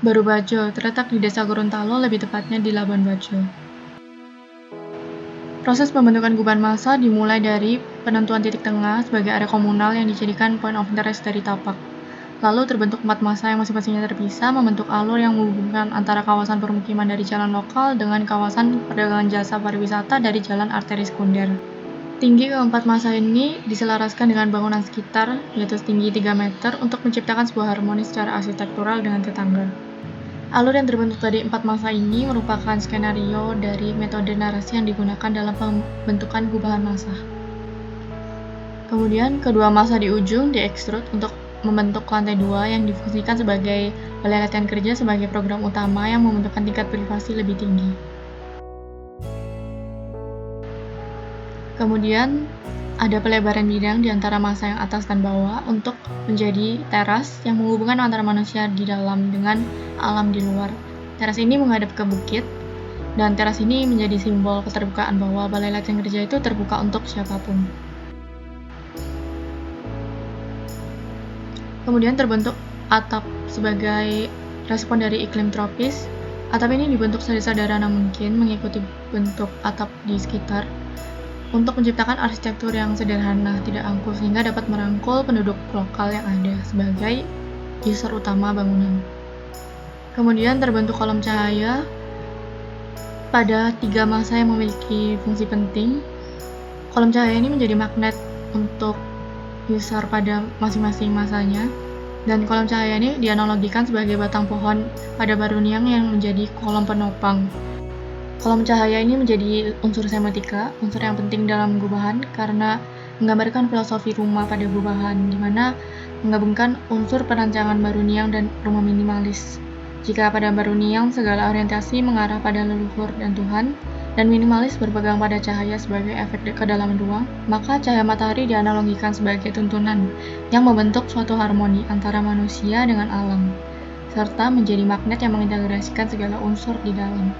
Baru Bajo terletak di Desa Gorontalo, lebih tepatnya di Labuan Bajo. Proses pembentukan gubahan massa dimulai dari penentuan titik tengah sebagai area komunal yang dijadikan point of interest dari tapak. Lalu terbentuk 4 massa yang masing-masingnya terpisah, membentuk alur yang menghubungkan antara kawasan permukiman dari jalan lokal dengan kawasan perdagangan jasa pariwisata dari jalan arteri sekunder. Tinggi keempat massa ini diselaraskan dengan bangunan sekitar, yaitu setinggi 3 meter, untuk menciptakan sebuah harmoni secara arsitektural dengan tetangga. Alur yang terbentuk dari 4 massa ini merupakan skenario dari metode narasi yang digunakan dalam pembentukan gubahan massa. Kemudian, kedua massa di ujung diekstrud untuk membentuk lantai 2 yang difungsikan sebagai balai latihan kerja sebagai program utama yang membutuhkan tingkat privasi lebih tinggi. Kemudian, ada pelebaran bidang di antara massa yang atas dan bawah untuk menjadi teras yang menghubungkan antara manusia di dalam dengan alam di luar. Teras ini menghadap ke bukit, dan teras ini menjadi simbol keterbukaan bahwa balai latihan kerja itu terbuka untuk siapapun. Kemudian terbentuk atap sebagai respon dari iklim tropis. Atap ini dibentuk sederhana mungkin mengikuti bentuk atap di sekitar untuk menciptakan arsitektur yang sederhana, tidak angkuh, sehingga dapat merangkul penduduk lokal yang ada sebagai user utama bangunan. Kemudian terbentuk kolom cahaya pada 3 massa yang memiliki fungsi penting. Kolom cahaya ini menjadi magnet untuk user pada masing-masing massanya, dan kolom cahaya ini dianalogikan sebagai batang pohon pada Baruniang yang menjadi kolom penopang. Kolom cahaya ini menjadi unsur semiotika, unsur yang penting dalam gubahan karena menggambarkan filosofi rumah pada gubahan, di mana menggabungkan unsur perancangan Baruniang dan rumah minimalis. Jika pada Baruniang segala orientasi mengarah pada leluhur dan Tuhan, dan minimalis berpegang pada cahaya sebagai efek kedalaman ruang, maka cahaya matahari dianalogikan sebagai tuntunan yang membentuk suatu harmoni antara manusia dengan alam, serta menjadi magnet yang mengintegrasikan segala unsur di dalam.